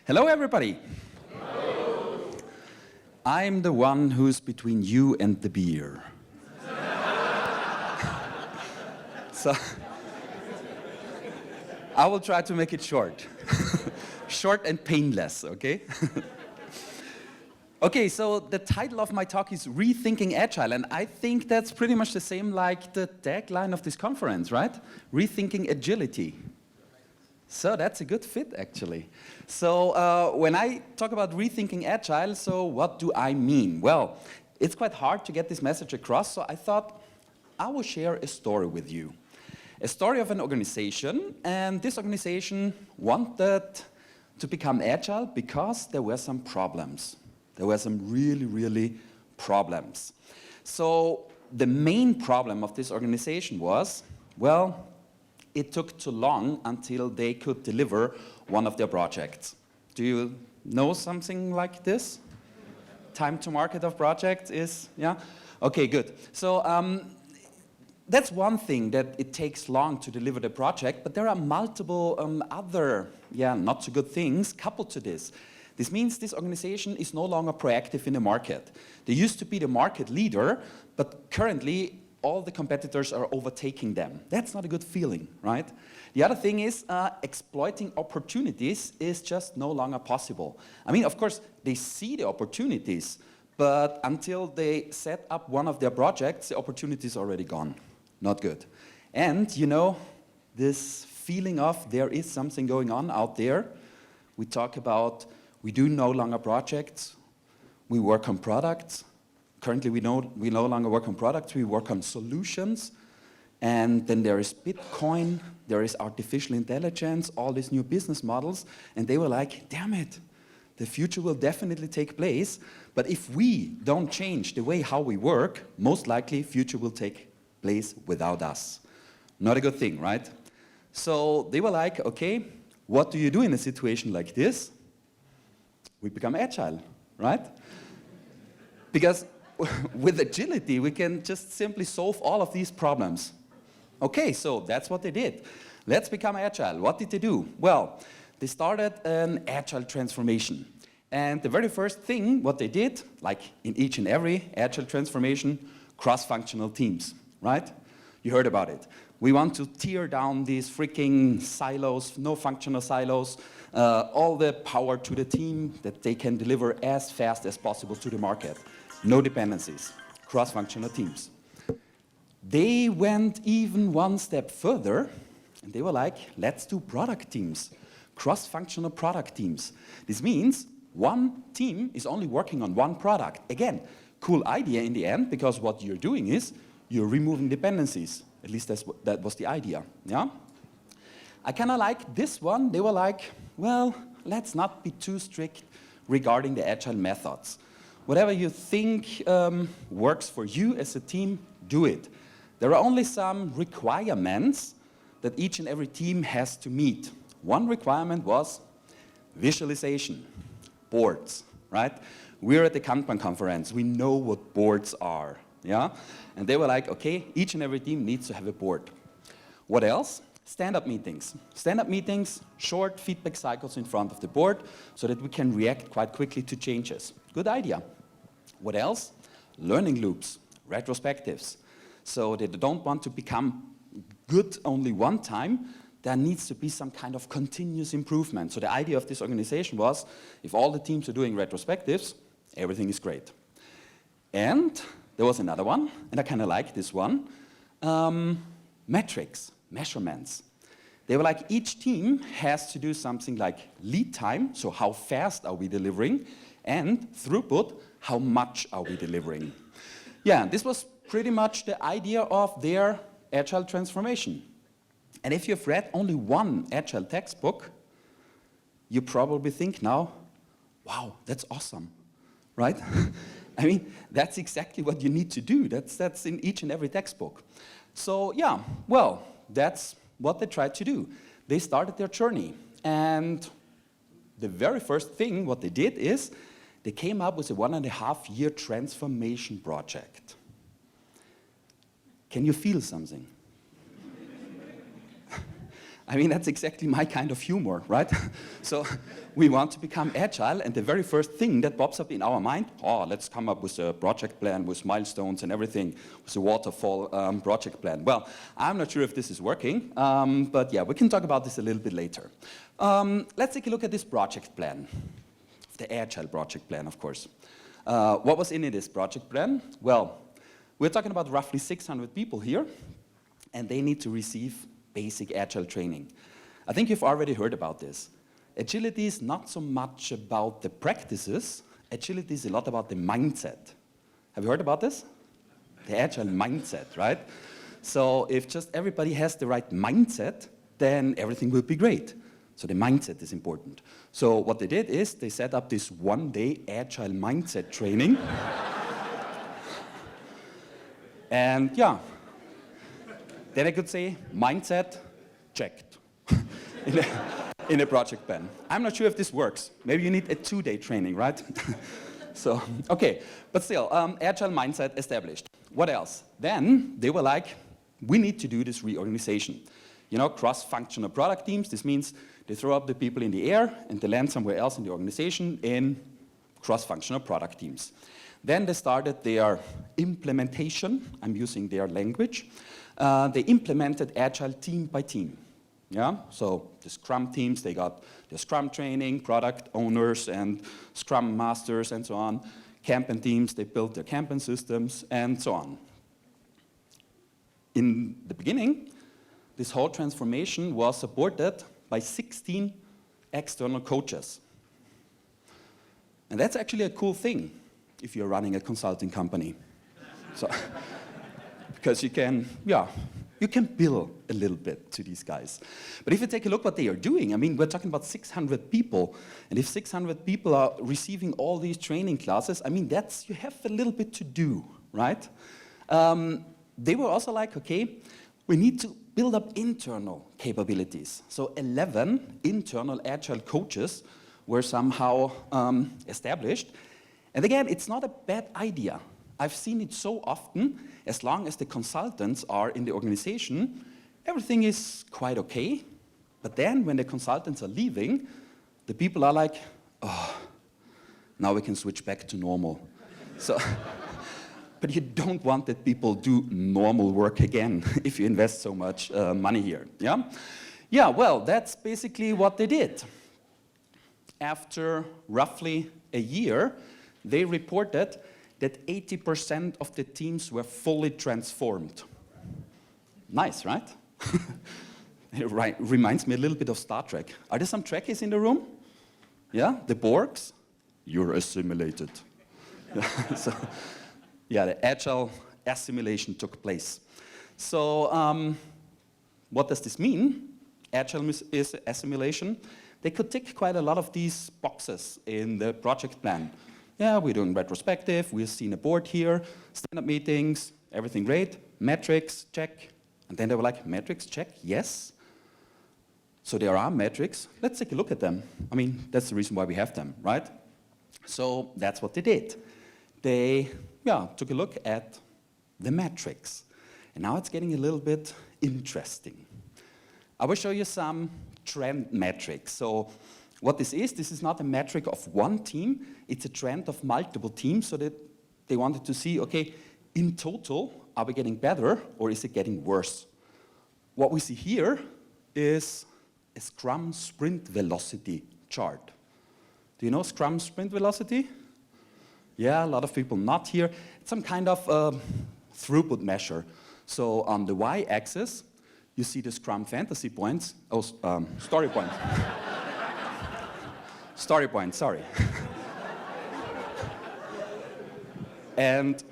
Hello, everybody. Hello. I'm the one who's between you and the beer. So, I will try to make it short. Short and painless, okay? Okay, so the title of my talk is Rethinking Agile, and I think that's pretty much the same like the tagline of this conference, right? Rethinking Agility. So that's a good fit, actually. So when I talk about rethinking Agile, so what do I mean? Well, it's quite hard to get this message across, so I thought I will share a story with you. A story of an organization, and this organization wanted to become Agile because there were some problems. There were some really problems. So the main problem of this organization was, well, it took too long until they could deliver one of their projects. Do you know something like this? Time to market of projects is, yeah? Okay, good. So that's one thing, that it takes long to deliver the project, but there are multiple other, not so good things coupled to this. This means this organization is no longer proactive in the market. They used to be the market leader, but currently all the competitors are overtaking them. That's not a good feeling, right? The other thing is exploiting opportunities is just no longer possible. I mean, of course, they see the opportunities, but until they set up one of their projects, the opportunity is already gone. Not good. And, you know, this feeling of there is something going on out there. We talk about we do no longer projects, we work on products. Currently, we no longer work on products, we work on solutions. And then there is Bitcoin, there is artificial intelligence, all these new business models. And they were like, damn it, the future will definitely take place. But if we don't change the way how we work, most likely future will take place without us. Not a good thing, right? So they were like, okay, what do you do in a situation like this? We become agile, right? Because with agility, we can just simply solve all of these problems. Okay, so that's what they did. Let's become agile. What did they do? Well, they started an agile transformation. And the very first thing, what they did, like in each and every agile transformation, cross-functional teams, right? You heard about it. We want to tear down these freaking silos, no functional silos, all the power to the team that they can deliver as fast as possible to the market. No dependencies, cross-functional teams. They went even one step further, and they were like, let's do product teams, cross-functional product teams. This means one team is only working on one product. Again, cool idea in the end, because what you're doing is you're removing dependencies. At least that was the idea, yeah? I kind of like this one. They were like, well, let's not be too strict regarding the agile methods. Whatever you think works for you as a team, do it. There are only some requirements that each and every team has to meet. One requirement was visualization, boards, right? We're at the Kanban conference. We know what boards are, yeah? And they were like, okay, each and every team needs to have a board. What else? Stand-up meetings. Stand-up meetings, short feedback cycles in front of the board so that we can react quite quickly to changes. Good idea. What else? Learning loops, retrospectives. So they don't want to become good only one time. There needs to be some kind of continuous improvement. So the idea of this organization was, if all the teams are doing retrospectives, everything is great. And there was another one, and I kind of like this one, metrics. Measurements. They were like, each team has to do something like lead time, so how fast are we delivering, and throughput, how much are we delivering. Yeah, this was pretty much the idea of their agile transformation. And if you've read only one agile textbook, you probably think now, wow, that's awesome, right? I mean, that's exactly what you need to do. That's in each and every textbook. So yeah, well, that's what they tried to do. They started their journey, and the very first thing what they did is they came up with a 1.5-year transformation project. Can you feel something? I mean, that's exactly my kind of humor, right? So we want to become agile, and the very first thing that pops up in our mind, oh, let's come up with a project plan with milestones and everything, with a waterfall project plan. Well, I'm not sure if this is working, but yeah, we can talk about this a little bit later. Let's take a look at this project plan, the agile project plan, of course. What was in this project plan? Well, we're talking about roughly 600 people here, and they need to receive basic agile training. I think you've already heard about this. Agility is not so much about the practices. Agility is a lot about the mindset. Have you heard about this? The agile mindset, right? So if just everybody has the right mindset, then everything will be great. So the mindset is important. So what they did is they set up this one-day agile mindset training. And yeah, then I could say, mindset, checked in a project plan. I'm not sure if this works. Maybe you need a 2-day training, right? So, okay, but still, agile mindset established. What else? Then they were like, we need to do this reorganization. You know, cross-functional product teams, this means they throw up the people in the air and they land somewhere else in the organization in cross-functional product teams. Then they started their implementation. I'm using their language. They implemented Agile team by team. Yeah? So the Scrum teams, they got the Scrum training, product owners and Scrum masters and so on. Kanban teams, they built their Kanban systems and so on. In the beginning, this whole transformation was supported by 16 external coaches. And that's actually a cool thing if you're running a consulting company. So, because you can bill a little bit to these guys. But if you take a look what they are doing, I mean, we're talking about 600 people, and if 600 people are receiving all these training classes, I mean, you have a little bit to do, right? They were also like, okay, we need to build up internal capabilities. So 11 internal agile coaches were somehow established. And again, it's not a bad idea. I've seen it so often, as long as the consultants are in the organization, everything is quite okay. But then when the consultants are leaving, the people are like, oh, now we can switch back to normal. So, but you don't want that people do normal work again if you invest so much money here. Yeah? Yeah, well, that's basically what they did. After roughly a year, they reported that 80% of the teams were fully transformed. Nice, right? It reminds me a little bit of Star Trek. Are there some Trekkies in the room? Yeah, the Borgs? You're assimilated. So, yeah, the agile assimilation took place. So, what does this mean? Agile is assimilation. They could tick quite a lot of these boxes in the project plan. Yeah, we're doing retrospective, we've seen a board here, stand-up meetings, everything great, metrics, check. And then they were like, metrics, check, yes. So there are metrics, let's take a look at them. I mean, that's the reason why we have them, right? So that's what they did. They took a look at the metrics. And now it's getting a little bit interesting. I will show you some trend metrics. So what this is not a metric of one team, it's a trend of multiple teams, so that they wanted to see, okay, in total, are we getting better or is it getting worse? What we see here is a Scrum sprint velocity chart. Do you know Scrum sprint velocity? Yeah, a lot of people not here. It's some kind of throughput measure. So on the y-axis, you see the Scrum fantasy points, story points. Story point, sorry. And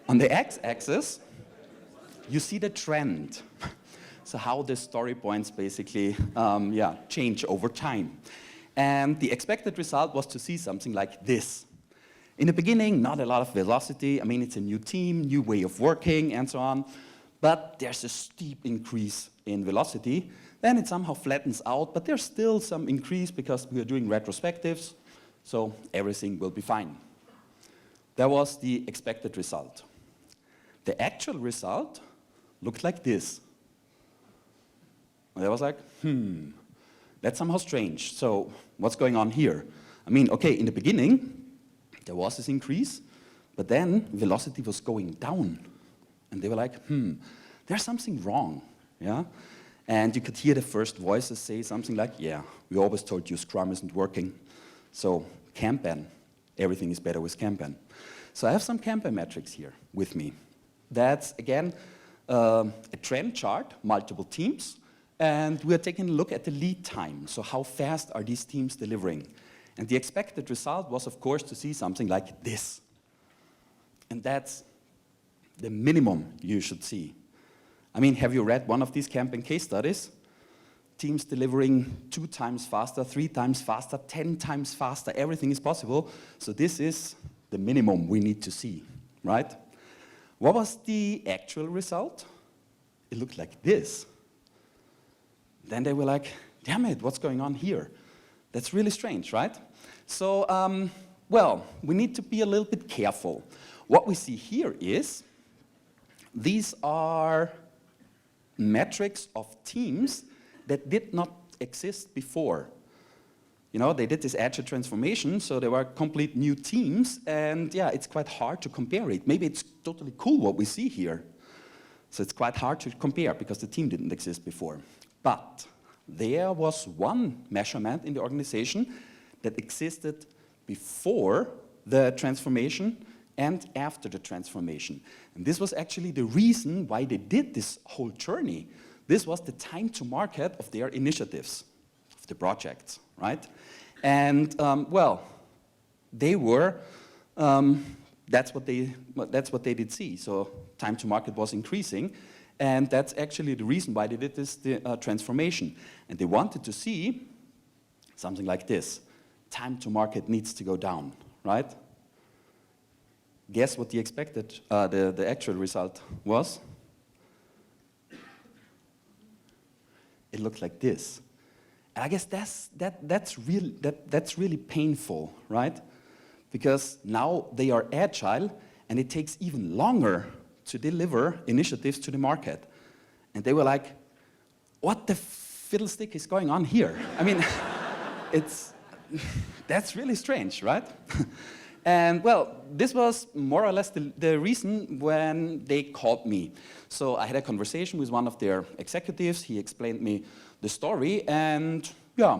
on the x-axis, you see the trend. So how the story points basically change over time. And the expected result was to see something like this. In the beginning, not a lot of velocity. I mean, it's a new team, new way of working, and so on. But there's a steep increase in velocity. Then it somehow flattens out, but there's still some increase because we are doing retrospectives, so everything will be fine. That was the expected result. The actual result looked like this. And I was like, that's somehow strange. So what's going on here? I mean, okay, in the beginning, there was this increase, but then velocity was going down. And they were like, there's something wrong, yeah? And you could hear the first voices say something like, yeah, we always told you Scrum isn't working. So Kanban, everything is better with Kanban. So I have some Kanban metrics here with me. That's, again, a trend chart, multiple teams, and we're taking a look at the lead time. So how fast are these teams delivering? And the expected result was, of course, to see something like this. And that's the minimum you should see. I mean, have you read one of these Kanban case studies? Teams delivering 2 times faster, 3 times faster, 10 times faster, everything is possible. So this is the minimum we need to see, right? What was the actual result? It looked like this. Then they were like, damn it, what's going on here? That's really strange, right? So, well, we need to be a little bit careful. What we see here is, these are metrics of teams that did not exist before. You know, they did this Agile transformation, so they were complete new teams, and yeah, it's quite hard to compare it. Maybe it's totally cool what we see here. So it's quite hard to compare because the team didn't exist before. But there was one measurement in the organization that existed before the transformation and after the transformation. And this was actually the reason why they did this whole journey. This was the time to market of their initiatives, of the projects, right? And, well, they were, that's what they did see. So time to market was increasing. And that's actually the reason why they did this transformation. And they wanted to see something like this. Time to market needs to go down, right? Guess what the expected, the actual result was? It looked like this. And I guess that's really painful, right? Because now they are agile, and it takes even longer to deliver initiatives to the market. And they were like, what the fiddlestick is going on here? I mean, that's really strange, right? And well, this was more or less the reason when they called me. So I had a conversation with one of their executives. He explained me the story, and yeah,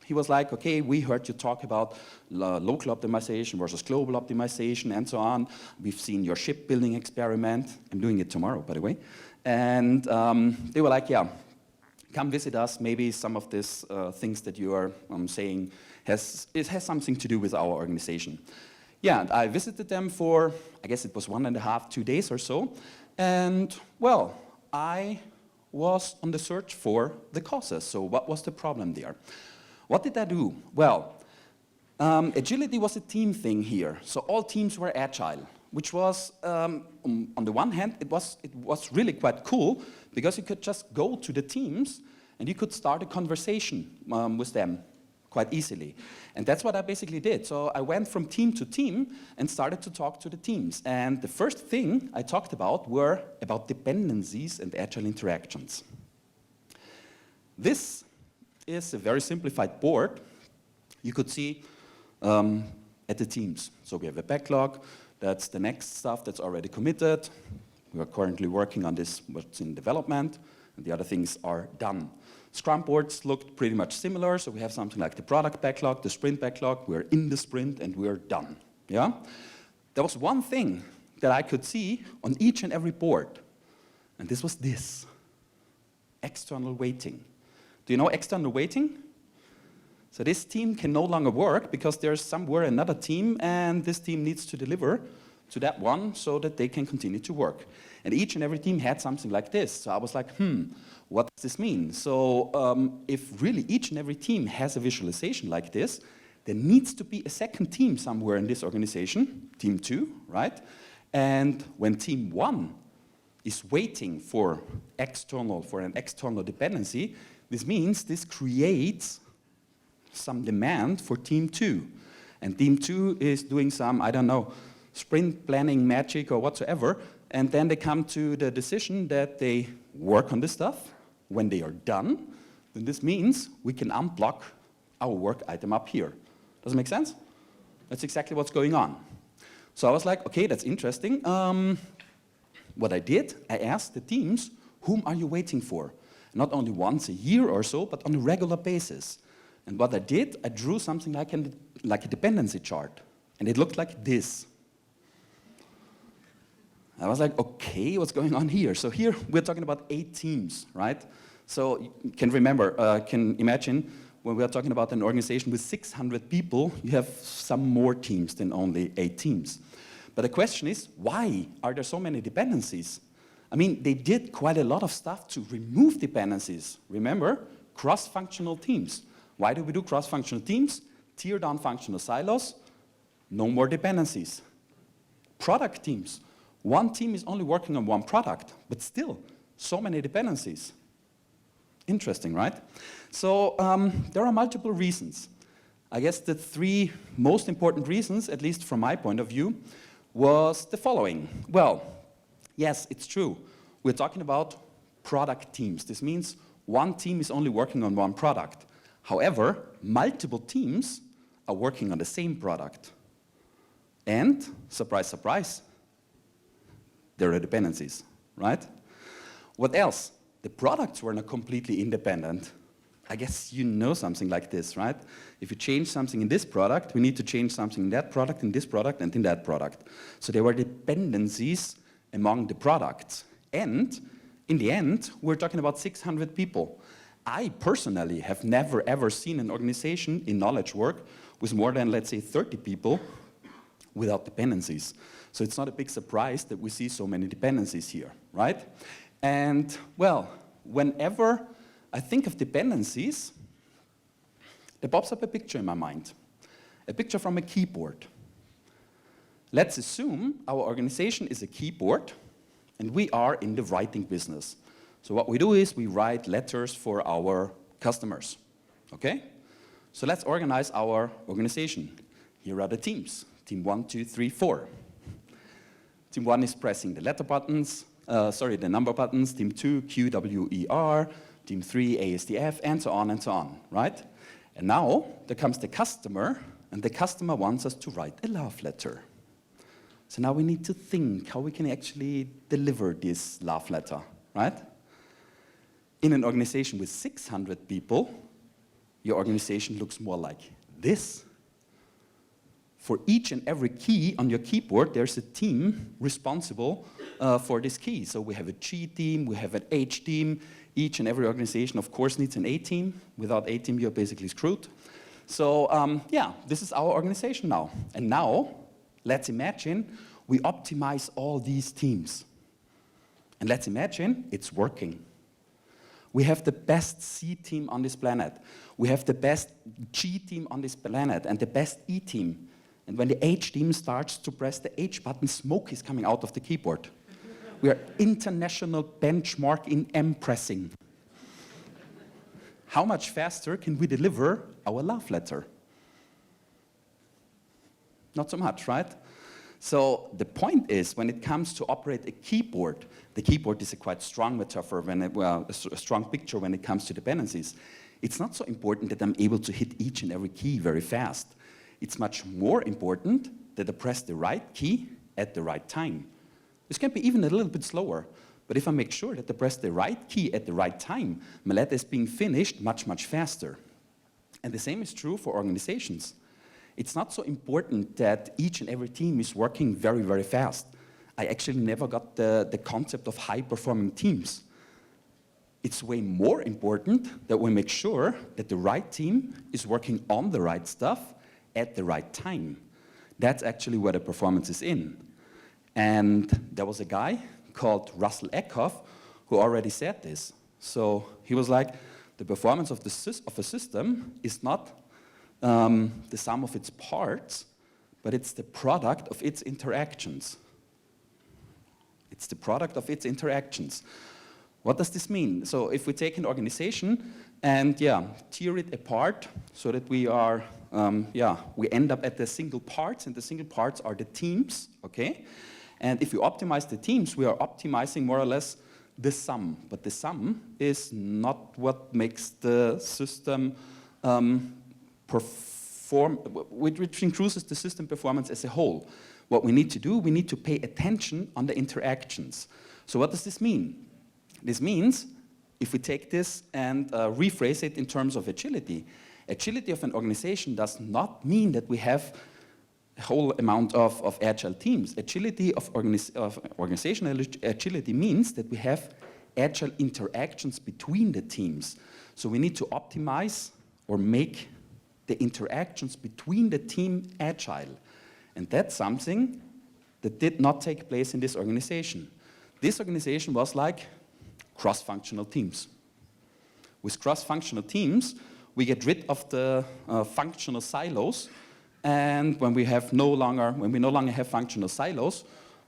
he was like, okay, we heard you talk about local optimization versus global optimization and so on. We've seen your shipbuilding experiment. I'm doing it tomorrow, by the way. And they were like, yeah, come visit us. Maybe some of these things that you are saying has something to do with our organization. Yeah, and I visited them for, I guess it was 1.5, 2 days or so. And, well, I was on the search for the causes. So what was the problem there? What did I do? Well, agility was a team thing here. So all teams were agile, which was, on the one hand, it was really quite cool because you could just go to the teams and you could start a conversation with them quite easily. And that's what I basically did. So I went from team to team and started to talk to the teams. And the first thing I talked about were about dependencies and agile interactions. This is a very simplified board you could see at the teams. So we have a backlog. That's the next stuff that's already committed. We are currently working on this, what's in development, and the other things are done. Scrum boards looked pretty much similar, so we have something like the product backlog, the sprint backlog, we're in the sprint and we're done, yeah? There was one thing that I could see on each and every board, and this was this, external waiting. Do you know external waiting? So this team can no longer work because there's somewhere another team, and this team needs to deliver to that one so that they can continue to work. And each and every team had something like this. So I was like, what does this mean? So if really each and every team has a visualization like this, there needs to be a second team somewhere in this organization, team 2, right? And when team 1 is waiting for an external dependency, this means this creates some demand for team 2. And team 2 is doing some, I don't know, sprint planning magic or whatsoever, and then they come to the decision that they work on this stuff, when they are done, then this means we can unblock our work item up here. Does it make sense? That's exactly what's going on. So I was like, okay, that's interesting. What I did, I asked the teams, whom are you waiting for? Not only once a year or so, but on a regular basis. And what I did, I drew something like a dependency chart. And it looked like this. I was like, okay, what's going on here? So here we're talking about 8 teams, right? So you can remember, can imagine when we are talking about an organization with 600 people, you have some more teams than only 8 teams. But the question is, why are there so many dependencies? I mean, they did quite a lot of stuff to remove dependencies. Remember, cross-functional teams. Why do we do cross-functional teams? Tear down functional silos, no more dependencies. Product teams. One team is only working on one product, but still, so many dependencies. Interesting, right? So there are multiple reasons. I guess the 3 most important reasons, at least from my point of view, was the following. Well, yes, it's true. We're talking about product teams. This means one team is only working on one product. However, multiple teams are working on the same product. And, surprise, surprise, there are dependencies, right? What else? The products were not completely independent. I guess you know something like this, right? If you change something in this product, we need to change something in that product, in this product, and in that product. So there were dependencies among the products. And in the end, we're talking about 600 people. I personally have never ever seen an organization in knowledge work with more than, let's say, 30 people without dependencies. So it's not a big surprise that we see so many dependencies here, right? And, well, whenever I think of dependencies, there pops up a picture in my mind, a picture from a keyboard. Let's assume our organization is a keyboard, and we are in the writing business. So what we do is we write letters for our customers, okay? So let's organize our organization. Here are the teams, team 1, 2, 3, 4. Team 1 is pressing the letter buttons, the number buttons, team 2, Q, W, E, R, team 3, ASDF, and so on, right? And now, there comes the customer, and the customer wants us to write a love letter. So now we need to think how we can actually deliver this love letter, right? In an organization with 600 people, your organization looks more like this. For each and every key on your keyboard, there's a team responsible for this key. So we have a G team, we have an H team. Each and every organization, of course, needs an A team. Without A team, you're basically screwed. So yeah, this is our organization now. And now, let's imagine we optimize all these teams. And let's imagine it's working. We have the best C team on this planet. We have the best G team on this planet and the best E team. And when the H team starts to press the H button, smoke is coming out of the keyboard. We are international benchmark in M pressing. How much faster can we deliver our love letter? Not so much, right? So the point is, when it comes to operate a keyboard, the keyboard is a quite strong metaphor, a strong picture when it comes to dependencies. It's not so important that I'm able to hit each and every key very fast. It's much more important that I press the right key at the right time. This can be even a little bit slower, but if I make sure that I press the right key at the right time, my letter is being finished much, much faster. And the same is true for organizations. It's not so important that each and every team is working very, very fast. I actually never got the concept of high-performing teams. It's way more important that we make sure that the right team is working on the right stuff at the right time. That's actually where the performance is in. And there was a guy called Russell Eckhoff who already said this. So he was like, the performance of a system is not the sum of its parts, but it's the product of its interactions. It's the product of its interactions. What does this mean? So if we take an organization and tear it apart so that we are, we end up at the single parts, and the single parts are the teams, okay? And if we optimize the teams, we are optimizing more or less the sum. But the sum is not what makes the system perform, which increases the system performance as a whole. What we need to do, we need to pay attention on the interactions. So what does this mean? This means, if we take this and rephrase it in terms of agility, agility of an organization does not mean that we have a whole amount of agile teams. Agility of organizational agility means that we have agile interactions between the teams. So we need to optimize or make the interactions between the team agile. And that's something that did not take place in this organization. This organization was like cross-functional teams. With cross-functional teams, we get rid of the functional silos, and when we no longer have functional silos,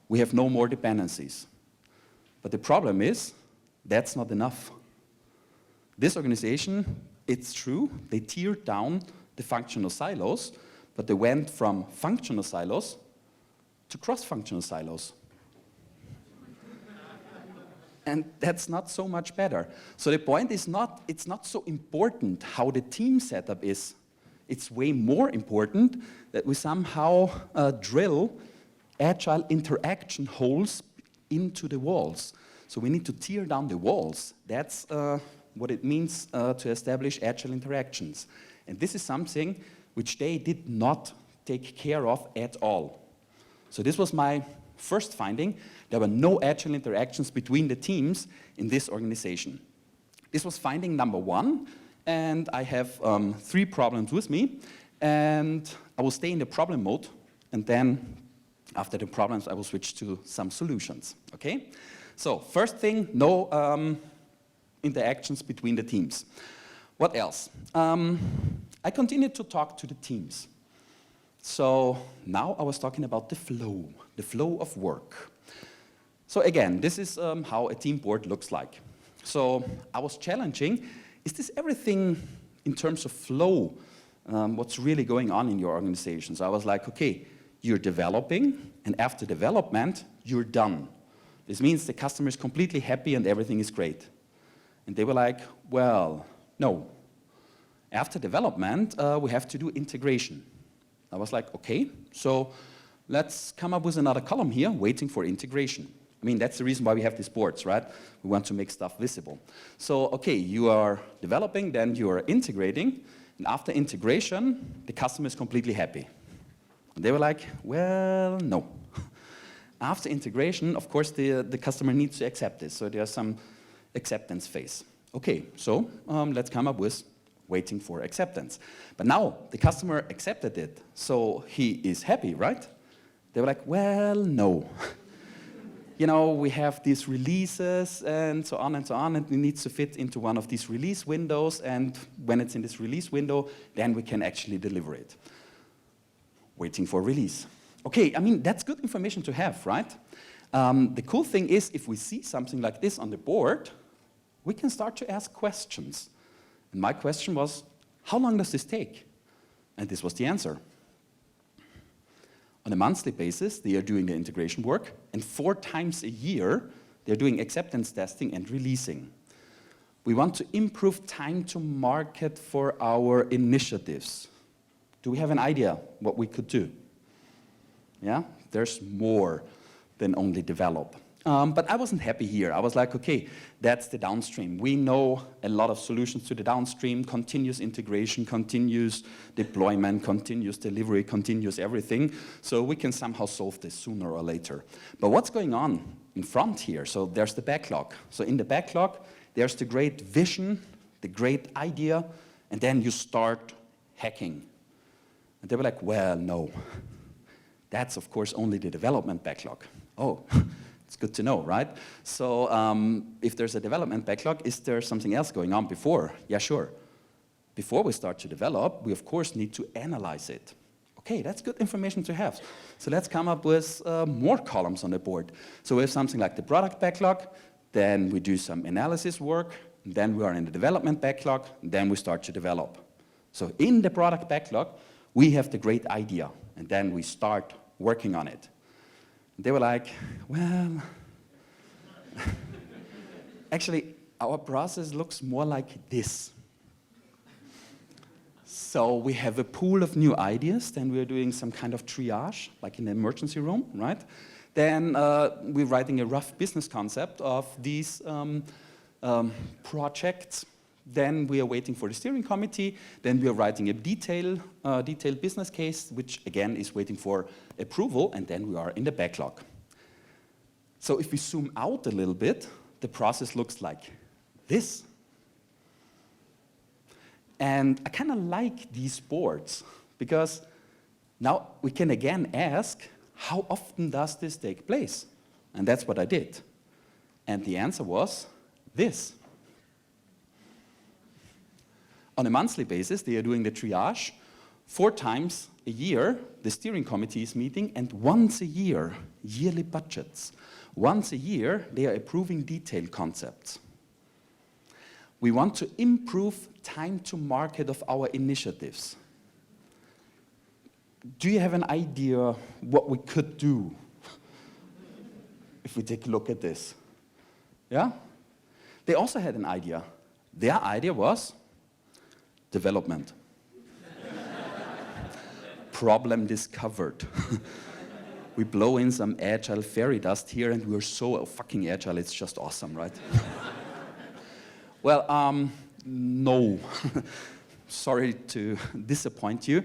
we have no more dependencies. But the problem is, that's not enough. This organization, it's true, they teared down the functional silos, but they went from functional silos to cross-functional silos. And that's not so much better. So the point is it's not so important how the team setup is. It's way more important that we somehow drill agile interaction holes into the walls. So we need to tear down the walls. That's what it means to establish agile interactions. And this is something which they did not take care of at all. So this was my first finding. There were no agile interactions between the teams in this organization. This was finding number one, and I have 3 problems with me, and I will stay in the problem mode, and then after the problems I will switch to some solutions, okay? So first thing, no interactions between the teams. What else? I continued to talk to the teams. So now I was talking about the flow of work. So again, this is how a team board looks like. So I was challenging, is this everything in terms of flow, what's really going on in your organization? So I was like, okay, you're developing, and after development, you're done. This means the customer is completely happy and everything is great. And they were like, well, no. After development, we have to do integration. I was like, okay, so let's come up with another column here, waiting for integration. I mean, that's the reason why we have these boards, right? We want to make stuff visible. So, okay, you are developing, then you are integrating, and after integration, the customer is completely happy. And they were like, well, no. After integration, of course, the customer needs to accept this, so there's some acceptance phase. Okay, so let's come up with waiting for acceptance. But now the customer accepted it, so he is happy, right? They were like, well, no. You know, we have these releases and so on, and it needs to fit into one of these release windows, and when it's in this release window, then we can actually deliver it. Waiting for release. Okay, I mean, that's good information to have, right? The cool thing is, if we see something like this on the board, we can start to ask questions. And my question was, how long does this take? And this was the answer. On a monthly basis, they are doing the integration work, and 4 times a year, they're doing acceptance testing and releasing. We want to improve time to market for our initiatives. Do we have an idea what we could do? Yeah, there's more than only develop. But I wasn't happy here. I was like, okay, that's the downstream. We know a lot of solutions to the downstream, continuous integration, continuous deployment, continuous delivery, continuous everything. So we can somehow solve this sooner or later. But what's going on in front here? So there's the backlog. So in the backlog, there's the great vision, the great idea, and then you start hacking. And they were like, well, no. That's, of course, only the development backlog. Oh. It's good to know, right? So if there's a development backlog, is there something else going on before? Yeah, sure. Before we start to develop, we of course need to analyze it. Okay, that's good information to have. So let's come up with more columns on the board. So we have something like the product backlog, then we do some analysis work, then we are in the development backlog, then we start to develop. So in the product backlog, we have the great idea, and then we start working on it. They were like, well, Actually, our process looks more like this. So we have a pool of new ideas, then we're doing some kind of triage, like in an emergency room, right? Then we're writing a rough business concept of these projects. Then we are waiting for the steering committee. Then we are writing a detailed business case, which again is waiting for approval, and then we are in the backlog. So if we zoom out a little bit, the process looks like this. And I kind of like these boards, because now we can again ask, how often does this take place? And that's what I did. And the answer was this. On a monthly basis, they are doing the triage. 4 times a year, the steering committee is meeting, and once a year, yearly budgets. Once a year, they are approving detailed concepts. We want to improve time to market of our initiatives. Do you have an idea what we could do if we take a look at this? Yeah? They also had an idea. Their idea was development. Problem discovered. We blow in some agile fairy dust here and we're so fucking agile, it's just awesome, right? Well, no. Sorry to disappoint you.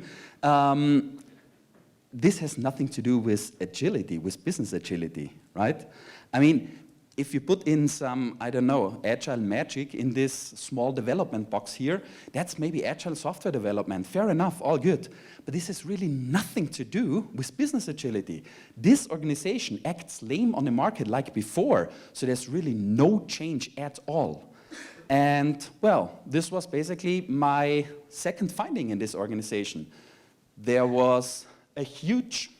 This has nothing to do with agility, with business agility, right? I mean, if you put in some, I don't know, agile magic in this small development box here, that's maybe agile software development. Fair enough, all good. But this has really nothing to do with business agility. This organization acts lame on the market like before, so there's really no change at all. And, well, this was basically my second finding in this organization. There was a huge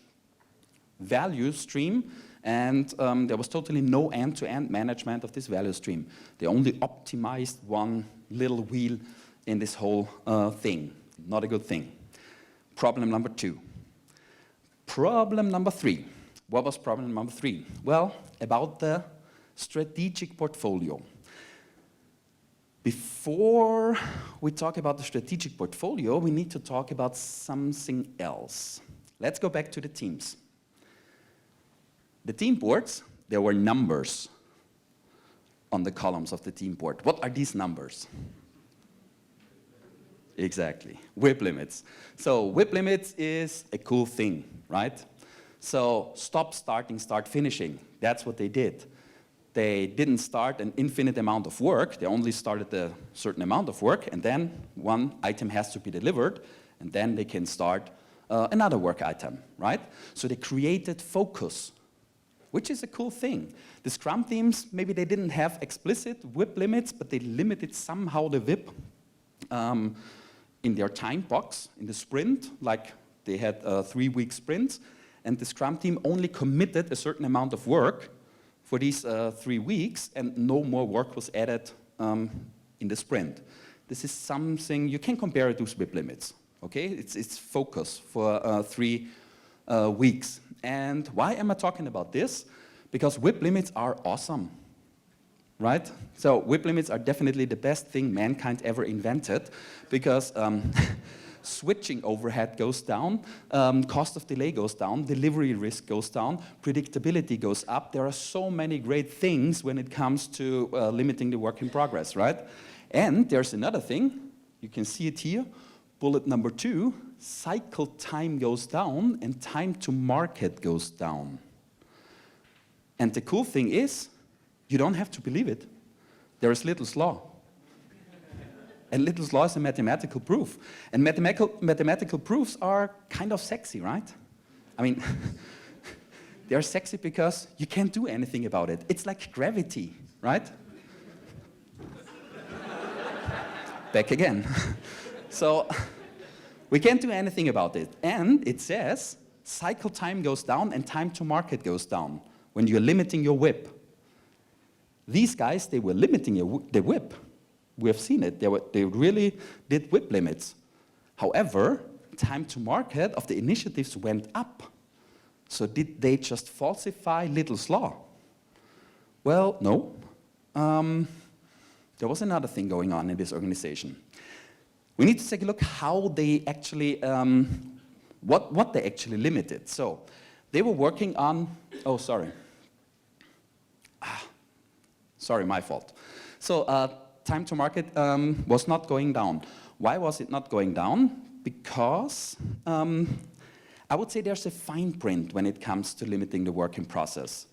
value stream, and there was totally no end-to-end management of this value stream. They only optimized one little wheel in this whole thing. Not a good thing. Problem number 2. Problem number 3. What was problem number 3? Well, about the strategic portfolio. Before we talk about the strategic portfolio, we need to talk about something else. Let's go back to the teams. The team boards, there were numbers on the columns of the team board. What are these numbers? Exactly, WIP limits. So WIP limits is a cool thing, right? So stop, starting, start, finishing. That's what they did. They didn't start an infinite amount of work. They only started a certain amount of work, and then one item has to be delivered, and then they can start another work item, right? So they created focus, which is a cool thing. The Scrum teams, maybe they didn't have explicit WIP limits, but they limited somehow the WIP in their time box, in the sprint, like they had 3-week sprints, and the Scrum team only committed a certain amount of work for these 3 weeks, and no more work was added in the sprint. This is something, you can compare it to WIP limits, okay? It's focus for 3 weeks. And why am I talking about this? Because WIP limits are awesome, right? So WIP limits are definitely the best thing mankind ever invented, because switching overhead goes down, cost of delay goes down, delivery risk goes down, predictability goes up. There are so many great things when it comes to limiting the work in progress, right? And there's another thing, you can see it here, bullet number 2, cycle time goes down and time to market goes down. And the cool thing is, you don't have to believe it. There is Little's law. And Little's law is a mathematical proof. And mathematical proofs are kind of sexy, right? I mean, they're sexy because you can't do anything about it. It's like gravity, right? Back again. So we can't do anything about it. And it says cycle time goes down and time to market goes down when you're limiting your WIP. These guys, they were limiting the WIP. We have seen it. They really did WIP limits. However, time to market of the initiatives went up. So did they just falsify Little's law? Well, no. there was another thing going on in this organization. We need to take a look how they actually, what they actually limited. So they were working on, oh, sorry. Sorry, my fault. So time to market was not going down. Why was it not going down? Because I would say there's a fine print when it comes to limiting the work in process.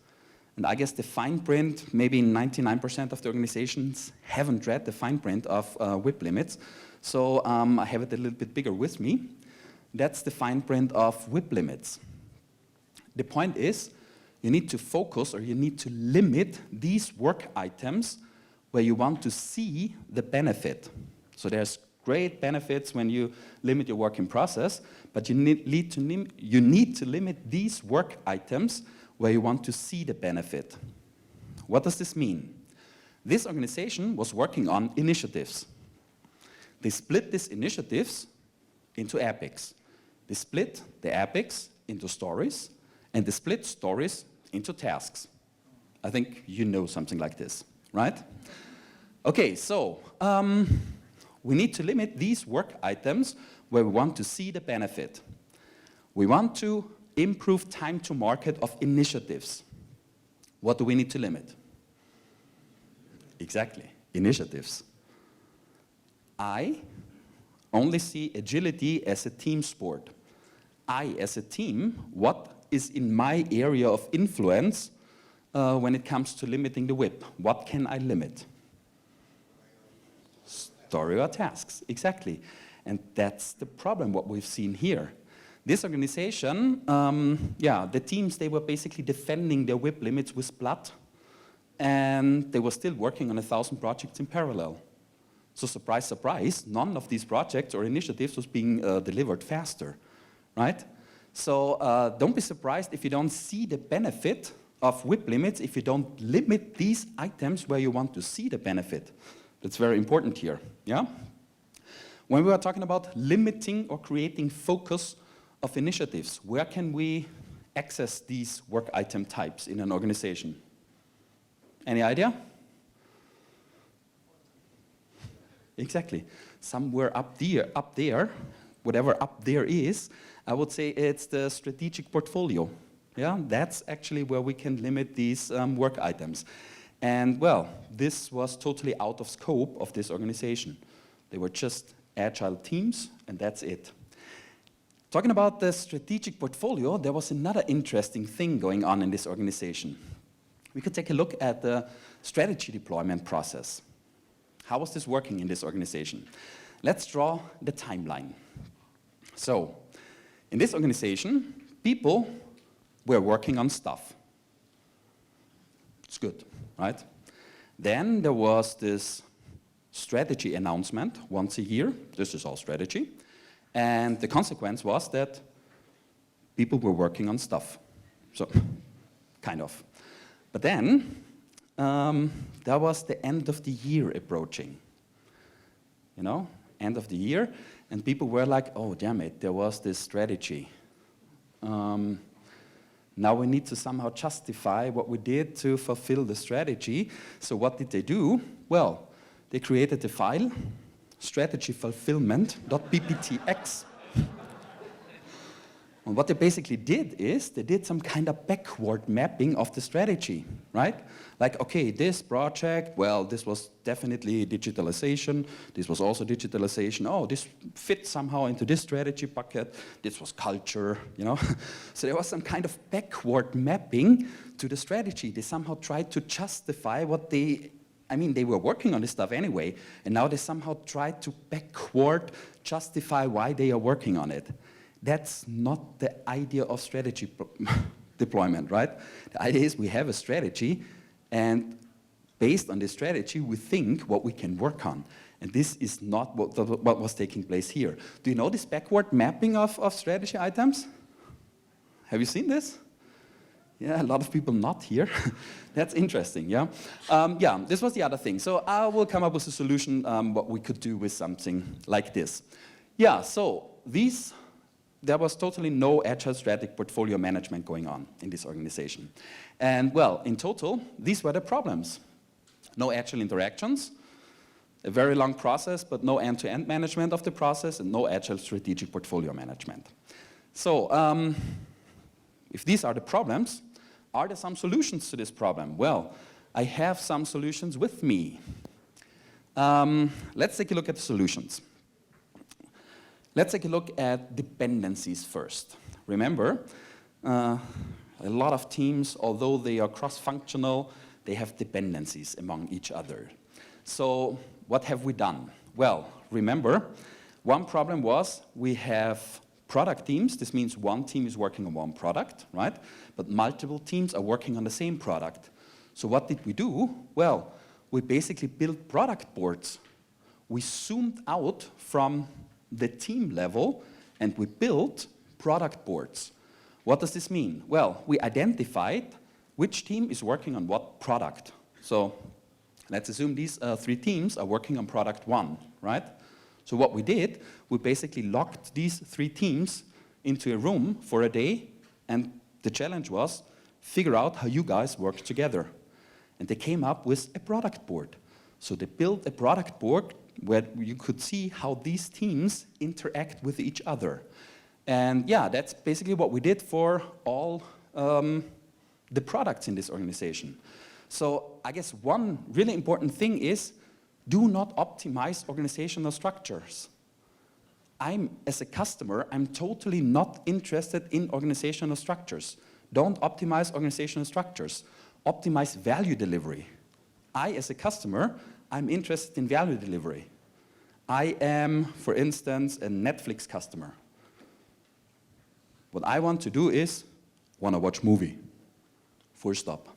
And I guess the fine print, maybe 99% of the organizations haven't read the fine print of WIP limits. So I have it a little bit bigger with me. That's the fine print of WIP limits. The point is, you need to focus or you need to limit these work items where you want to see the benefit. So there's great benefits when you limit your work in process, but you need to limit these work items where you want to see the benefit. What does this mean? This organization was working on initiatives. They split these initiatives into epics. They split the epics into stories, and they split stories into tasks. I think you know something like this, right? Okay, so we need to limit these work items where we want to see the benefit. We want to improve time to market of initiatives. What do we need to limit? Exactly, initiatives. I only see agility as a team sport. I, as a team, what is in my area of influence when it comes to limiting the WIP? What can I limit? Story or tasks, exactly. And that's the problem, what we've seen here. This organization, the teams, they were basically defending their WIP limits with blood, and they were still working on 1,000 projects in parallel. So surprise, surprise, none of these projects or initiatives was being delivered faster, right? So don't be surprised if you don't see the benefit of WIP limits, if you don't limit these items where you want to see the benefit. That's very important here, yeah? When we are talking about limiting or creating focus of initiatives, where can we access these work item types in an organization? Any idea? Exactly. Somewhere up there, whatever up there is, I would say it's the strategic portfolio. Yeah, that's actually where we can limit these work items. And well, this was totally out of scope of this organization. They were just agile teams, and that's it. Talking about the strategic portfolio, there was another interesting thing going on in this organization. We could take a look at the strategy deployment process. How was this working in this organization? Let's draw the timeline. So, in this organization, people were working on stuff. It's good, right? Then there was this strategy announcement once a year. This is our strategy. And the consequence was that people were working on stuff. So, kind of. But then, there was the end of the year approaching. You know, end of the year, and people were like, oh, damn it, there was this strategy. Now we need to somehow justify what we did to fulfill the strategy. So what did they do? Well, they created a file, strategyfulfillment.pptx. And what they basically did is, they did some kind of backward mapping of the strategy, right? Like, okay, this project, well, this was definitely digitalization. This was also digitalization. Oh, this fit somehow into this strategy bucket. This was culture, you know? So there was some kind of backward mapping to the strategy. They somehow tried to justify what they were working on this stuff anyway, and now they somehow tried to backward justify why they are working on it. That's not the idea of strategy deployment, right? The idea is we have a strategy, and based on this strategy, we think what we can work on. And this is not what was taking place here. Do you know this backward mapping of strategy items? Have you seen this? Yeah, a lot of people not here. That's interesting, yeah? This was the other thing. So I will come up with a solution what we could do with something like this. Yeah, so there was totally no agile strategic portfolio management going on in this organization. And well, in total, these were the problems. No agile interactions, A very long process, but no end-to-end management of the process and no agile strategic portfolio management. So, if these are the problems, are there some solutions to this problem? Well, I have some solutions with me. Let's take a look at the solutions. Let's take a look at dependencies first. Remember, a lot of teams, although they are cross-functional, they have dependencies among each other. So what have we done? Well, remember, one problem was we have product teams. This means one team is working on one product, right? But multiple teams are working on the same product. So what did we do? Well, we basically built product boards. We zoomed out from the team level and we built product boards. What does this mean? Well, we identified which team is working on what product. So let's assume these 3 teams are working on product 1, right? So what we did, we basically locked these 3 teams into a room for a day, and the challenge was figure out how you guys work together. And they came up with a product board. So they built a product board where you could see how these teams interact with each other. And yeah, that's basically what we did for all the products in this organization. So I guess one really important thing is do not optimize organizational structures. As a customer, I'm totally not interested in organizational structures. Don't optimize organizational structures. Optimize value delivery. As a customer, I'm interested in value delivery. I am, for instance, a Netflix customer. What I want to do is, want to watch movie. Full stop.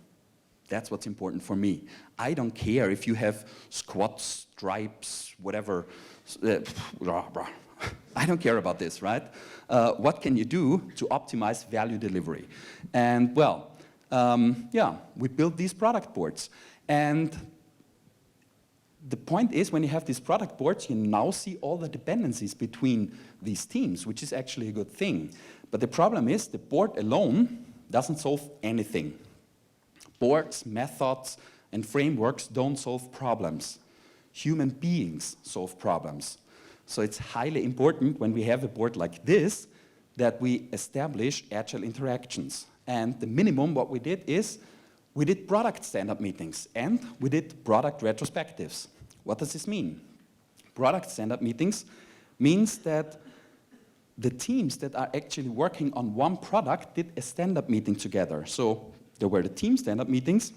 That's what's important for me. I don't care if you have squats, stripes, whatever. I don't care about this, right? What can you do to optimize value delivery? And well, yeah, we built these product boards. And the point is, when you have these product boards, you now see all the dependencies between these teams, which is actually a good thing. But the problem is, the board alone doesn't solve anything. Boards, methods, and frameworks don't solve problems. Human beings solve problems. So it's highly important when we have a board like this that we establish agile interactions. And the minimum what we did is we did product stand-up meetings and we did product retrospectives. What does this mean? Product stand-up meetings means that the teams that are actually working on one product did a stand-up meeting together. So there were the team stand-up meetings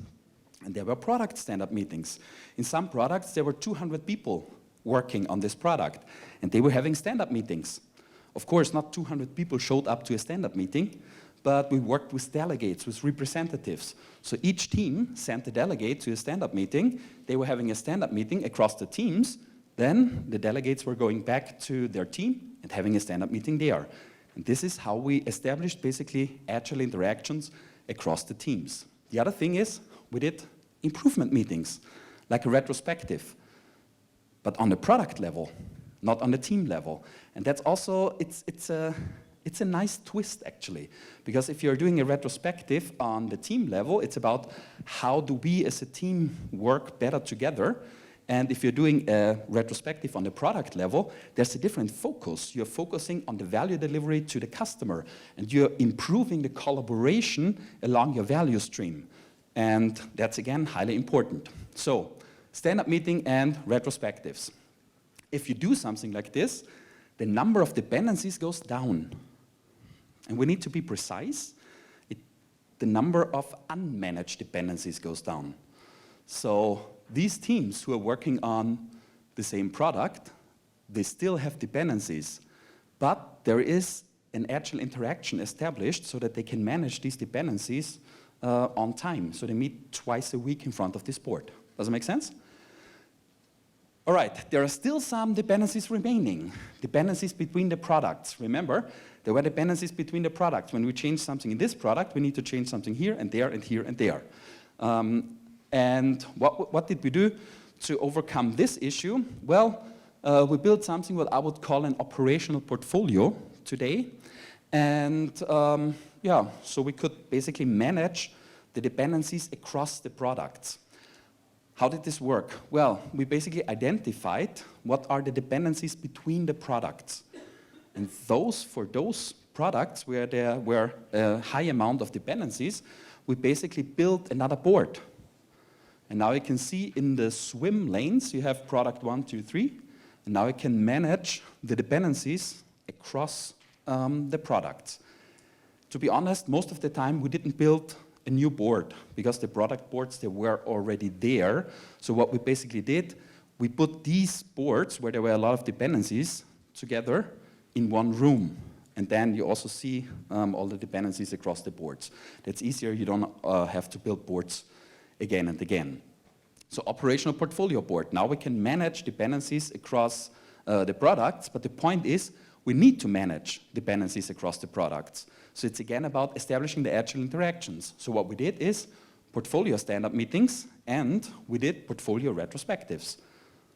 and there were product stand-up meetings. In some products, there were 200 people working on this product and they were having stand-up meetings. Of course, not 200 people showed up to a stand-up meeting, but we worked with delegates, with representatives. So each team sent a delegate to a stand-up meeting. They were having a stand-up meeting across the teams. Then the delegates were going back to their team and having a stand-up meeting there. And this is how we established basically agile interactions across the teams. The other thing is we did improvement meetings, like a retrospective, but on the product level, not on the team level. And that's also, it's a nice twist, actually, because if you're doing a retrospective on the team level, it's about how do we as a team work better together. And if you're doing a retrospective on the product level, there's a different focus. You're focusing on the value delivery to the customer, and you're improving the collaboration along your value stream. And that's, again, highly important. So, stand-up meeting and retrospectives. If you do something like this, the number of dependencies goes down. And we need to be precise. The number of unmanaged dependencies goes down. So these teams who are working on the same product, they still have dependencies. But there is an agile interaction established so that they can manage these dependencies on time. So they meet twice a week in front of this board. Does it make sense? All right, there are still some dependencies remaining. Dependencies between the products. Remember, there were dependencies between the products. When we change something in this product, we need to change something here and there and here and there. And what did we do to overcome this issue? Well, we built something what I would call an operational portfolio today. And yeah, so we could basically manage the dependencies across the products. How did this work? Well, we basically identified what are the dependencies between the products. And for those products where there were a high amount of dependencies, we basically built another board. And now you can see in the swim lanes, you have product 1, 2, 3. And now you can manage the dependencies across the products. To be honest, most of the time we didn't build a new board because the product boards, they were already there. So what we basically did, we put these boards where there were a lot of dependencies together in one room. And then you also see all the dependencies across the boards. That's easier, you don't have to build boards again and again. So operational portfolio board. Now we can manage dependencies across the products, but the point is we need to manage dependencies across the products. So it's again about establishing the agile interactions. So what we did is portfolio stand-up meetings and we did portfolio retrospectives.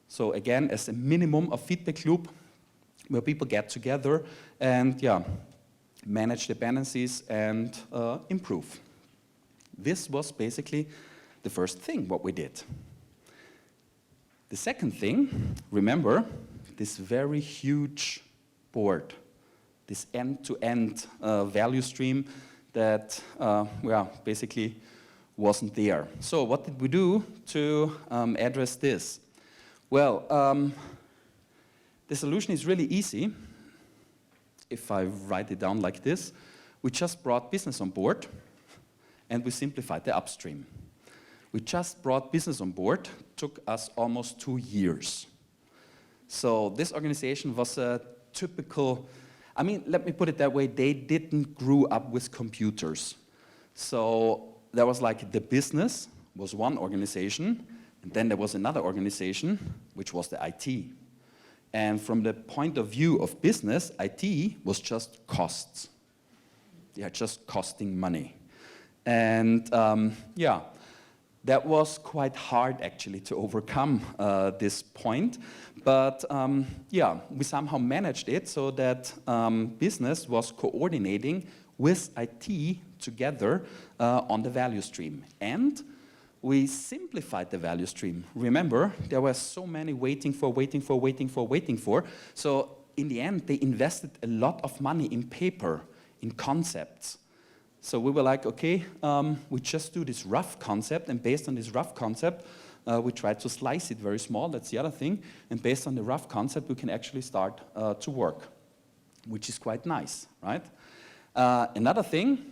So again, as a minimum of feedback loop where people get together and manage dependencies and improve. This was basically the first thing what we did. The second thing, remember this very huge board, this end-to-end value stream that basically wasn't there. So what did we do to address this? Well, the solution is really easy. If I write it down like this, we just brought business on board and we simplified the upstream. We just brought business on board, took us almost 2 years. So this organization was a typical, I mean, let me put it that way, they didn't grow up with computers. So there was like the business was one organization, and then there was another organization, which was the IT. And from the point of view of business, IT was just costs. They are just costing money. And that was quite hard actually to overcome this point. But we somehow managed it so that business was coordinating with IT together on the value stream. And we simplified the value stream. Remember, there were so many waiting for. So in the end, they invested a lot of money in paper, in concepts. So we were like, okay, we just do this rough concept, and based on this rough concept, we tried to slice it very small, that's the other thing, and based on the rough concept, we can actually start to work, which is quite nice, right? Another thing,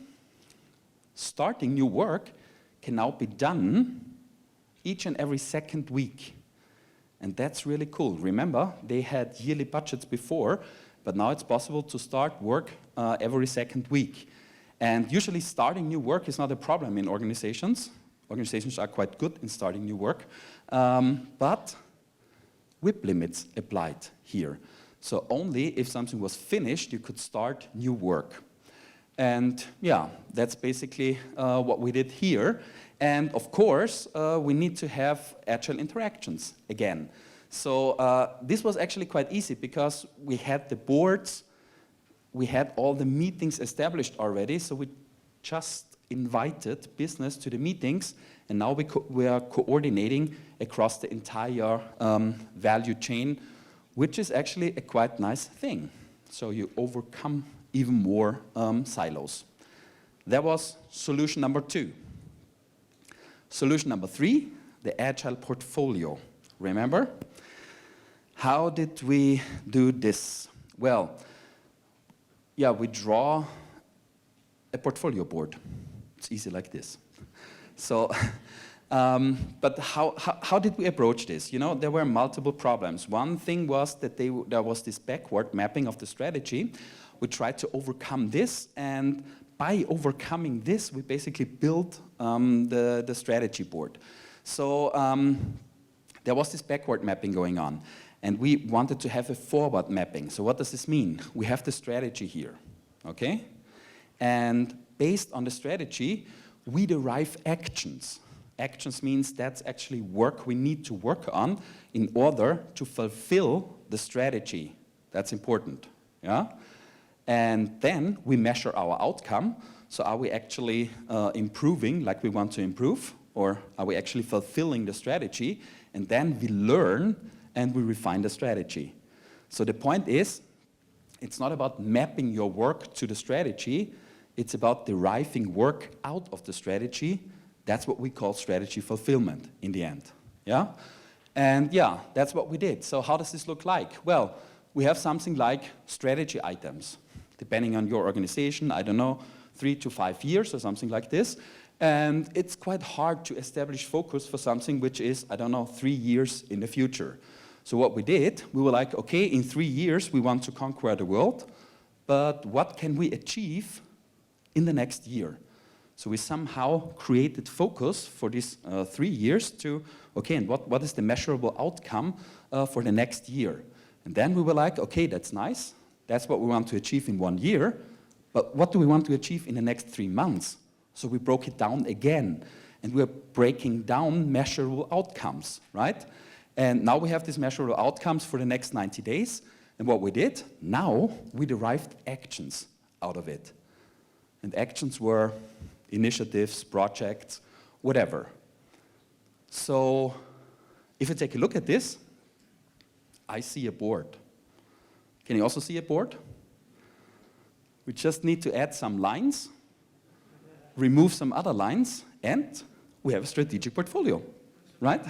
starting new work can now be done each and every second week. And that's really cool. Remember, they had yearly budgets before, but now it's possible to start work every second week. And usually starting new work is not a problem in organizations. Organizations are quite good in starting new work. But WIP limits applied here. So only if something was finished, you could start new work. And that's basically what we did here. And of course, we need to have agile interactions again. So this was actually quite easy because we had the boards, we had all the meetings established already, so we just invited business to the meetings, and now we are coordinating across the entire value chain, which is actually a quite nice thing. So you overcome even more silos. That was solution number 2. Solution number 3, the agile portfolio. Remember? How did we do this? Well, we draw a portfolio board. It's easy like this. So, but how did we approach this? You know, there were multiple problems. One thing was that there was this backward mapping of the strategy. We tried to overcome this, and by overcoming this, we basically built the strategy board. So there was this backward mapping going on, and we wanted to have a forward mapping. So what does this mean? We have the strategy here, okay? And based on the strategy, we derive actions. Actions means that's actually work we need to work on in order to fulfill the strategy. That's important, yeah? And then we measure our outcome. So are we actually improving like we want to improve? or are we actually fulfilling the strategy? And then we learn and we refine the strategy. So the point is, it's not about mapping your work to the strategy, it's about deriving work out of the strategy. That's what we call strategy fulfillment in the end. Yeah? And yeah, that's what we did. So how does this look like? Well, we have something like strategy items, depending on your organization, I don't know, 3 to 5 years or something like this. And it's quite hard to establish focus for something which is, I don't know, 3 years in the future. So what we did, we were like, okay, in 3 years we want to conquer the world, but what can we achieve in the next year? So we somehow created focus for these 3 years to, okay, and what is the measurable outcome for the next year? And then we were like, okay, that's nice. That's what we want to achieve in 1 year. But what do we want to achieve in the next 3 months? So we broke it down again. And we're breaking down measurable outcomes, right? And now we have these measurable outcomes for the next 90 days. And what we did, now we derived actions out of it. And actions were initiatives, projects, whatever. So if you take a look at this, I see a board. Can you also see a board? We just need to add some lines, remove some other lines, and we have a strategic portfolio, right?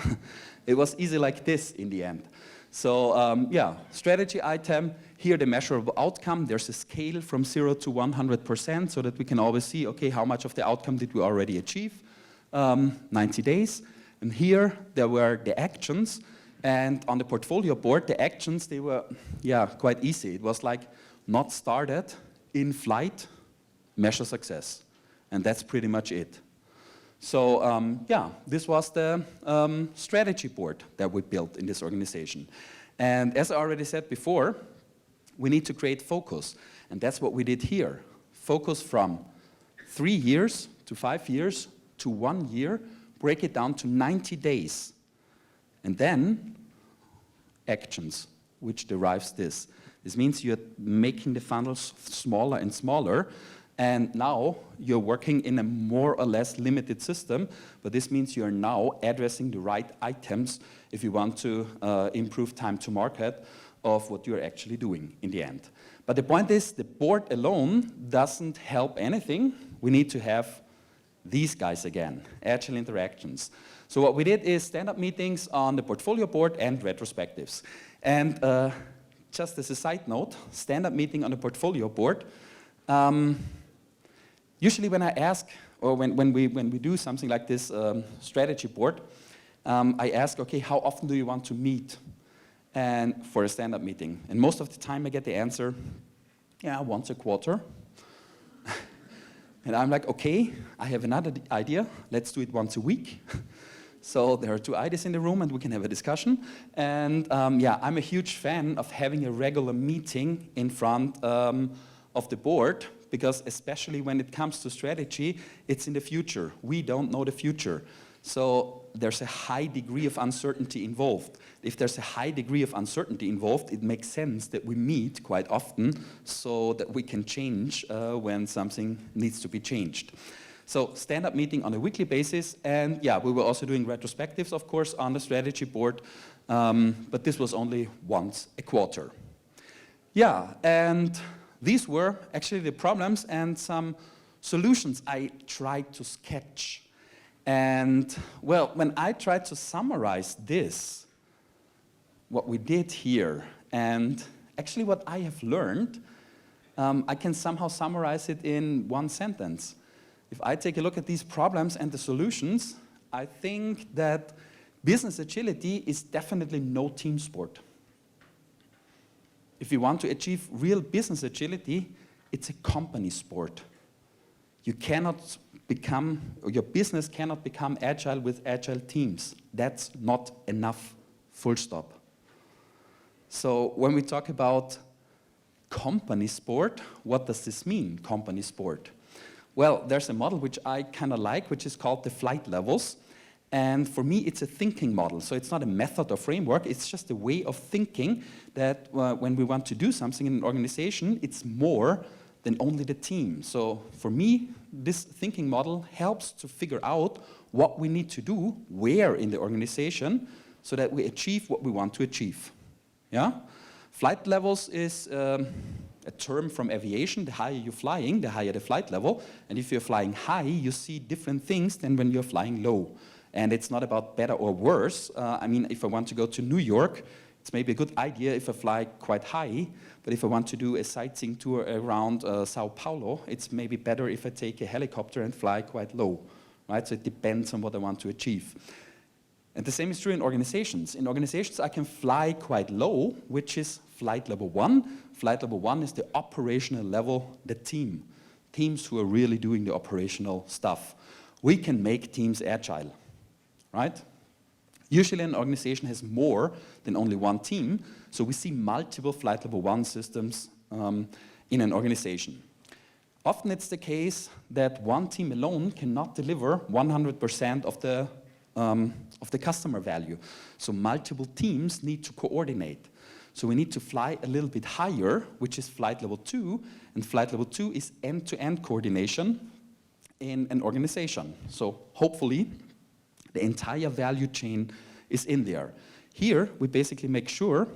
It was easy like this in the end. So yeah, strategy item, here the measurable outcome, there's a scale from 0 to 100% so that we can always see, okay, how much of the outcome did we already achieve? 90 days. And here there were the actions, and on the portfolio board, the actions, they were, yeah, quite easy. It was like not started, in flight, measure success. And that's pretty much it. So yeah, this was the strategy board that we built in this organization. And as I already said before, we need to create focus. And that's what we did here. Focus from 3 years to 5 years to 1 year, break it down to 90 days. And then actions, which derives this. This means you're making the funnels smaller and smaller. And now you're working in a more or less limited system, but this means you're now addressing the right items if you want to improve time to market of what you're actually doing in the end. But the point is, the board alone doesn't help anything. We need to have these guys again, Agile interactions. So what we did is stand-up meetings on the portfolio board and retrospectives. And just as a side note, stand-up meeting on the portfolio board, usually when I ask, or when we do something like this strategy board, I ask, okay, how often do you want to meet and for a stand-up meeting? And most of the time I get the answer, yeah, once a quarter. And I'm like, okay, I have another idea, let's do it once a week. So there are 2 ideas in the room and we can have a discussion. And yeah, I'm a huge fan of having a regular meeting in front of the board, because especially when it comes to strategy, it's in the future. We don't know the future. So there's a high degree of uncertainty involved. If there's a high degree of uncertainty involved, it makes sense that we meet quite often so that we can change when something needs to be changed. So stand-up meeting on a weekly basis, and yeah, we were also doing retrospectives, of course, on the strategy board, but this was only once a quarter. Yeah, and these were actually the problems and some solutions I tried to sketch. And well, when I tried to summarize this, what we did here, and actually what I have learned, I can somehow summarize it in one sentence. If I take a look at these problems and the solutions, I think that business agility is definitely no team sport. If you want to achieve real business agility, it's a company sport. You cannot become, or your business cannot become agile with agile teams. That's not enough, full stop. So when we talk about company sport, what does this mean, company sport? Well, there's a model which I kind of like, which is called the flight levels. And for me, it's a thinking model. So it's not a method or framework. It's just a way of thinking that when we want to do something in an organization, it's more than only the team. So for me, this thinking model helps to figure out what we need to do, where in the organization, so that we achieve what we want to achieve. Yeah? Flight levels is a term from aviation. The higher you're flying, the higher the flight level. And if you're flying high, you see different things than when you're flying low. And it's not about better or worse. I mean, if I want to go to New York, it's maybe a good idea if I fly quite high, but if I want to do a sightseeing tour around Sao Paulo, it's maybe better if I take a helicopter and fly quite low, right? So it depends on what I want to achieve. And the same is true in organizations. In organizations, I can fly quite low, which is flight level 1. Flight level 1 is the operational level, the team. Teams who are really doing the operational stuff. We can make teams agile, right? Usually an organization has more than only one team, so we see multiple flight level 1 systems in an organization. Often it's the case that one team alone cannot deliver 100% of the customer value. So multiple teams need to coordinate. So we need to fly a little bit higher, which is flight level 2, and flight level 2 is end-to-end coordination in an organization. So hopefully the entire value chain is in there. Here, we basically make sure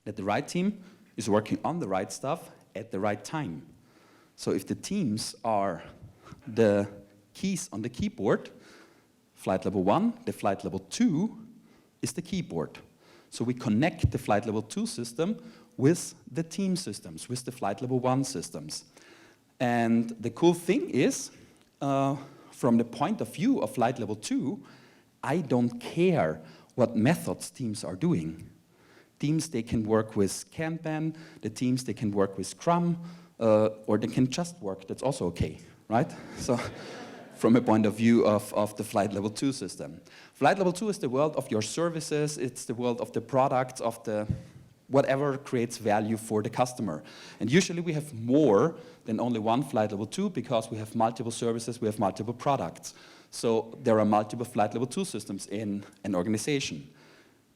that the right team is working on the right stuff at the right time. So if the teams are the keys on the keyboard, flight level 1, the flight level 2 is the keyboard. So we connect the flight level 2 system with the team systems, with the flight level 1 systems. And the cool thing is, from the point of view of flight level 2, I don't care what methods teams are doing. Teams, they can work with Kanban, the teams, they can work with Scrum, or they can just work, that's also okay, right? So, from a point of view of the flight level 2 system. Flight level 2 is the world of your services, it's the world of the products, of the whatever creates value for the customer. And usually we have more than only one flight level 2 because we have multiple services, we have multiple products. So there are multiple flight level 2 systems in an organization.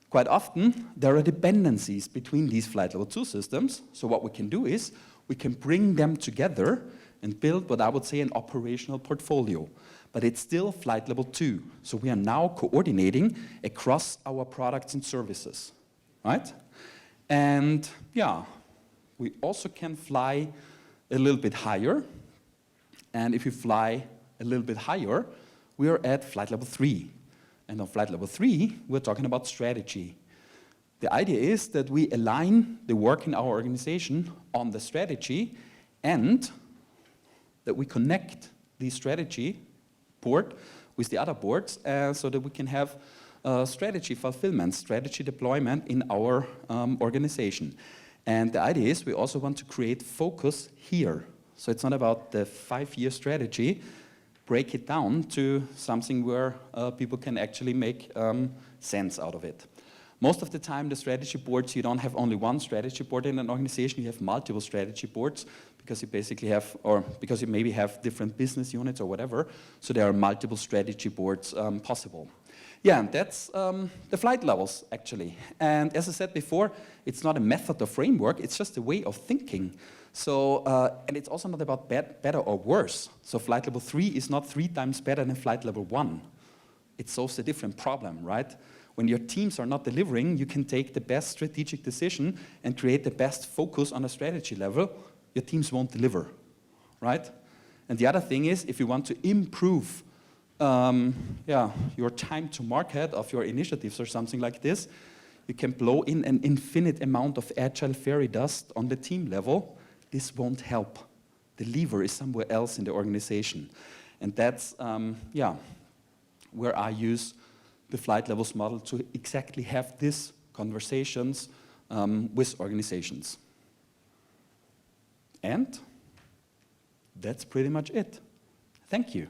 Quite often, there are dependencies between these flight level 2 systems. So what we can do is, we can bring them together and build what I would say an operational portfolio. But it's still flight level 2. So we are now coordinating across our products and services, right? And yeah, we also can fly a little bit higher. And if you fly a little bit higher, we are at flight level 3. And on flight level 3, we're talking about strategy. The idea is that we align the work in our organization on the strategy and that we connect the strategy board with the other boards so that we can have strategy fulfillment, strategy deployment in our organization. And the idea is we also want to create focus here. So it's not about the 5-year strategy, break it down to something where people can actually make sense out of it. Most of the time, the strategy boards, you don't have only one strategy board in an organization, you have multiple strategy boards because you basically have, or because you maybe have different business units or whatever, so there are multiple strategy boards possible. Yeah, and that's the flight levels, actually. And as I said before, it's not a method or framework, it's just a way of thinking. So, and it's also not about better or worse. So flight level 3 is not 3 times better than flight level 1. It solves a different problem, right? When your teams are not delivering, you can take the best strategic decision and create the best focus on a strategy level. Your teams won't deliver, right? And the other thing is, if you want to improve your time to market of your initiatives or something like this, you can blow in an infinite amount of agile fairy dust on the team level. This won't help. The lever is somewhere else in the organization. And that's, where I use the flight levels model to exactly have these conversations with organizations. And that's pretty much it. Thank you.